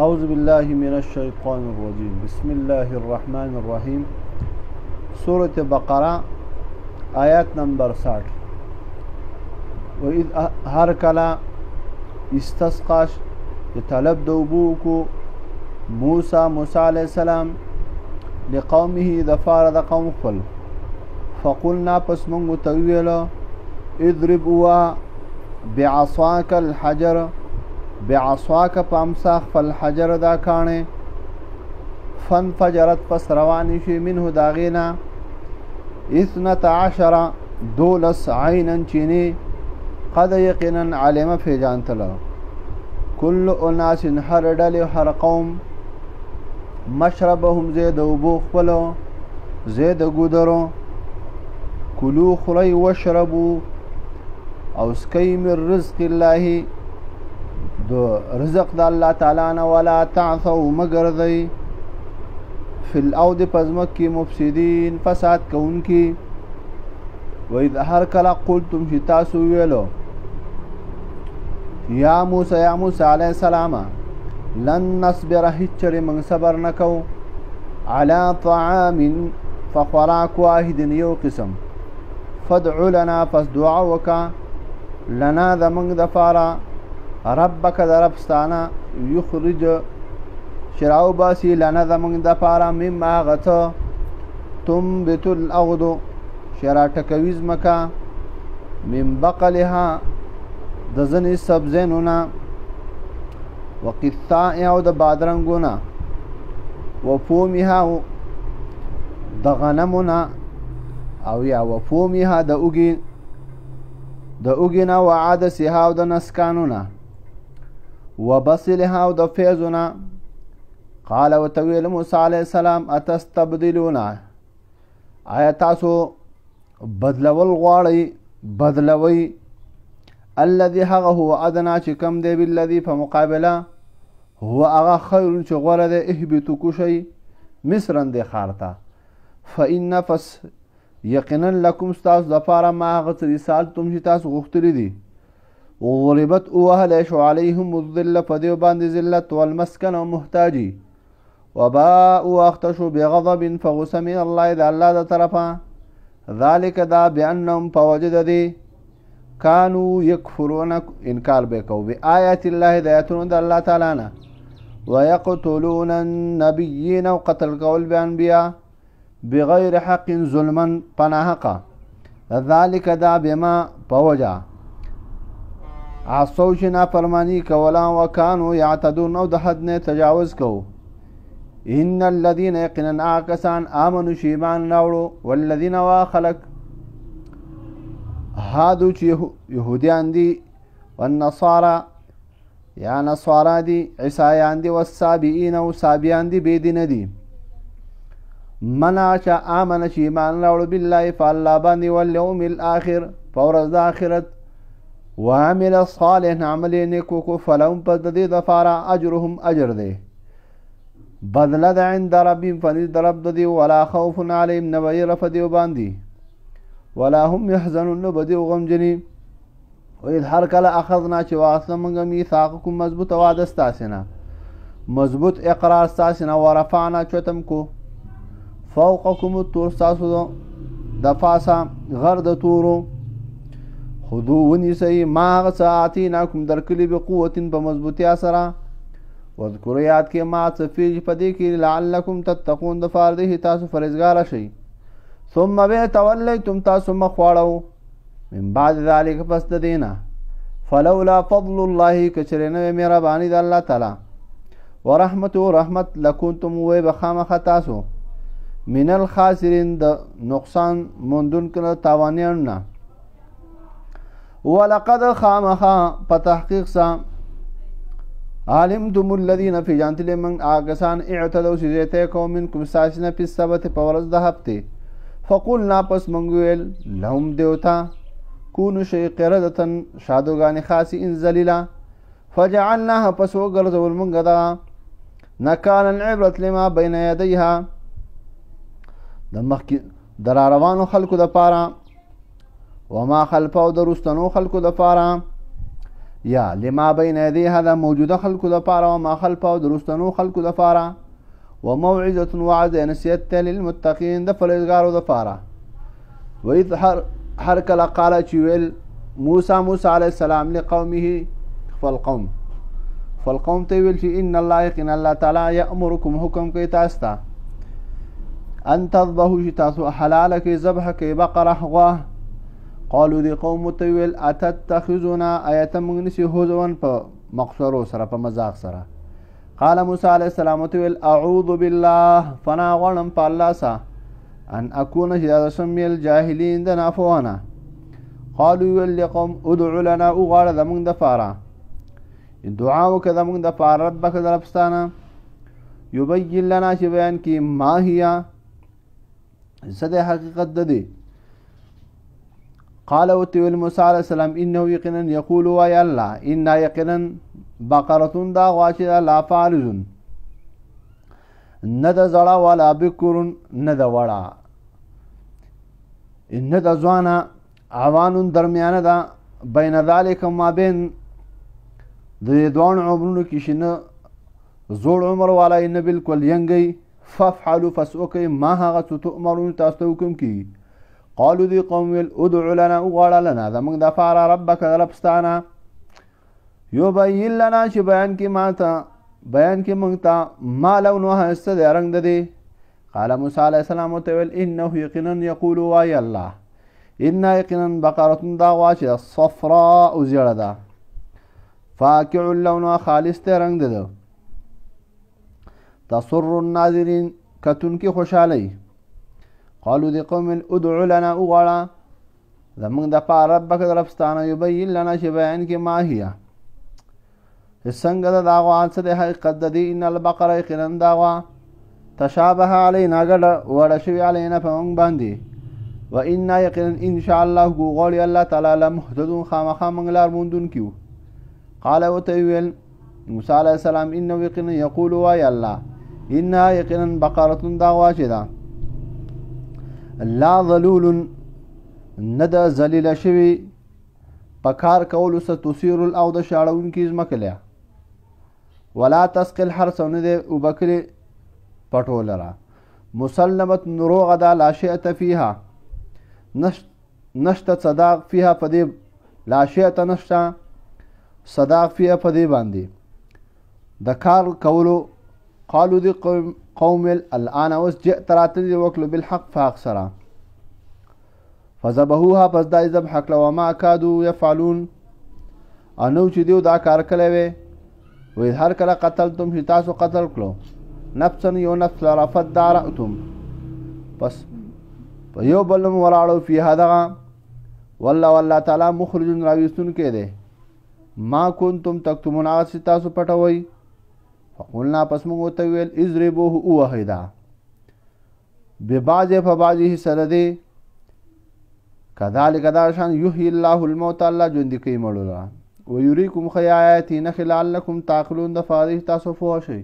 أعوذ بالله من الشيطان الرجيم بسم الله الرحمن الرحيم سورة بقرة آیات نمبر 60 وإذ هر کلا استسقاش طلب دوبوکو موسی علیہ السلام لقومه دفار د قوم خپل فقلنا پس منگو تویلو اضربوا بعصاك الحجر بعصاك پامساخ فالحجر دا کانه فانفجرت پس روانی شي منه داغینا 12 دولس عینا چینی قد یقینا علم فی جانتلو كل اناس هر ډلې هر قوم مشربهم زید وبو خپلو زید ګودرو کلو خلی وشربو او سکی من رزق الله دو رزق د الله تعالی نه ولا تعثوا مگر دی فی الارض پزمک کی مفسدین فساد کون کی و اذا هر کلا قلتم شتاسو ویلو یا موسی علیہ السلام لن نصبر هچر من صبر نکو على طعام فخوراک واحد یو قسم فادع لنا پس دعا وکا لنا ذمنگ دفارا ربک دربستانا یخرج شراو باسی لنا ذمنگ دفارا مما غتا تنبت الارض شرا ټکویز مکا من بقلها د ځنې سبزینونه وقثاء او د بادرنګونه وفومها د غنمونه او یا وفومها د اوګینا وعدسها او د نسکانونه وبصلها او د فیزونه قال وتویل موسی علیہ السلام اتستبدلون آیا تاسو بدلول غواړئ بدلوي الذي هغه هو ادنا چې کم دی بالذي په مقابله هو هغه خیر چې غوره دی اهبطو کوشي مصر اند خارتا فإن فس یقینا لكم استاذ ظفار ما غت رسال تم چې تاسو غختلی دي وغربت اوهل شو عليهم الذل فدیو باندې ذلت والمسكن ومحتاجي وباء واختشوا بغضب فغس من الله اذا الله ذا طرفا ذلك دا بانهم فوجد دي كانوا يكفرون انکار بکو بآیات الله د آیاتونو د الله تعالی نه ويقتلون النبيين وقتل قول بانبیاء بغیر حق ظلما پناحقا ذلك دا بما پوجا عصوا شنا فرمانی کولا وكانوا يعتدون او د حد نه تجاوز کو ان الذين يقينا عاكسان امنوا شيمان ناوړو والذين واخلق هادو چې يهوديان دي والنصارى یا نصارى دي عیسایان دي والسابئين او سابیان دي بيدین دي منا چې امن شي ایمان راوړ بالله فالله باندې واليوم الاخر فورز د اخرت وعمل صالح عمل نیکو کو فلهم پس د دې دفاره اجرهم اجر دی بدله د عند ربهم فنید رب دی ولا خوف عليهم نبي رفدي باندې ولا هم يحزنون بدي وغمجني وإذ هر کله اخذنا چې واسه موږ میثاقکم مضبوط وعده استاسنا مضبوط اقرار استاسنا ورفعنا چتم کو فوقكم الطور استاسو د فاسا غرد تورو خذو ونیسی ما غساتیناکم درکلی بقوت په مضبوطی سره واذکروا یاد کې ما صفیج پدې کې لعلکم تتقون د فارده تاسو فرزګار شئ ثم به تولیتم تاسو مخواړو من بعد ذلك پس دینا فلولا فضل الله کچرنه مهربانی د الله تعالی ورحمت رحمت لکنتم و بخامخ تاسو من الخاسرین د نقصان مندون کړه تاوانیان نه ولقد خامخ په تحقیق سره علمتم الذين في جانتل من اگسان اعتدوا سیته قوم منکم ساسنه په سبت په ورځ د هفته فقلنا پس منگویل لهم دیوتا کونو شی قردتن شادوگانی خاصی ان زلیلا فجعلناها پس وگرزول منگدا نکالا العبرت لما بین یدیها در روانو خلقو دا پارا وما خلفو درستنو خلقو دا پارا یا لما بین یدیها د موجوده خلکو دپاره و ما خلفه او د رستنو خلکو دپاره و موعظة وعظ نصیحت ته للمتقین د پرهیزګارو دپاره. وإذ هر کله قاله چې ویل موسی علیه السلام لقومه خپل قوم ته ویل چې ان الله یقینا الله تعالی یأمرکم حکم کوي تاسو ته ان تذبحوا چې تاسو حلاله کې ذبح کوي بقره غوا. قالو دی قوم ته ویل اتتخذنا آیت موږ نیسي هزوا په مقصرو سره په مذاق سره. قال موسی علیه السلام ته ویل اعوذ بالله فنا غواړم په الله سره ان اكون چې شم من الجاهلین د نافوانه. قالو ویل لقوم ادع لنا وغواړه زموږ دپاره دعا وکړه زموږ دپاره ربک د ربستانه یبین لنا چې بیان کړي ما هي څه د حقیقت د دی. قال وتویل موسی علیه السلام انه یقینا یقول وای الله ان یقینا بقره دا غوا چې لا فالذ نه د زړه ولا بکر نه د وړه نه د ځوانه عوان درمیانه ده بین ذلک ما بین د دوان عمرونو کې شنه زوړ عمر والا نه بالکل ینګي. فافعلوا فسوکي ما هغه څه تؤمرون تاسو ته حکم کی. قالو دی قوم ویل ادع لنا وغواړه لنا زموږ دپاره ربک ربستانه یبین لنا چې بیان کې موږ ته ما لونها څه دی رنګ د دی. قال موسی علیه السلام ورته ویل انه یقینا یقول وای الله ان یقینا بقره دا غوا چې صفراء زیړه ده فاقع اللون خالص ته رنګ ده تسر الناظرین کتون کی خوشحالی. قالو دی قوم ادعو لنا وغواړه زموږ دپاره ربک ربستانه یبین لنا چې بیان کې ما هي څنګه ده دا غوا څه د حقیقت د دې. ان البقره یقینا دا غوا تشابه علینا ګډه وړه شوې علینا په موږ باندې و انا یقینا ان شاء الله غواړي الله تعالی لمهتدون خامخا موږ لار موندونکي یو. قال ورته ویل موسی علیه السلام انه یقینا یقول وای الله انها یقینا بقره دا غوا چې ده لا ظلول نه ده ذلیله شوي په کار کولو سه تثیر الارض شاړونکي ځمکه لیا ولا تسقي الحرث نه ده اوبه کړې پټو لره مسلمت نروغه ده لا شئت فیها نشته صداق فیها په دې لا شئت نشته صداق فیها په دې باندې د کار کولو. قالو دی قوم الان اوس جئت راتلی وکړو بالحق فاق سره فذبحوها پس دای ذبح کړه وما کادوا یفعلون انو چې دیو دا کار کړی وی وی هر کله قتلتم چې تاسو قتل کړو نفسا یو نفس لره فدارأتم پس په یو بلم ولاړو فیها دغه والله تعالی مخرج راویستون کې دی ما کنتم تکتمون هغه چې تاسو پټوئ. فقلنا پس موږ ورته ویل اضربوه ووهئ دا ببعضه په بعضه سره دی کذلک دا شان یحیی الله الموتى الله ژوندي کوي مړو لره ویریکم ښیي آیاتې نښې لعلکم تعقلون د فارغ تاسو پوه شئ.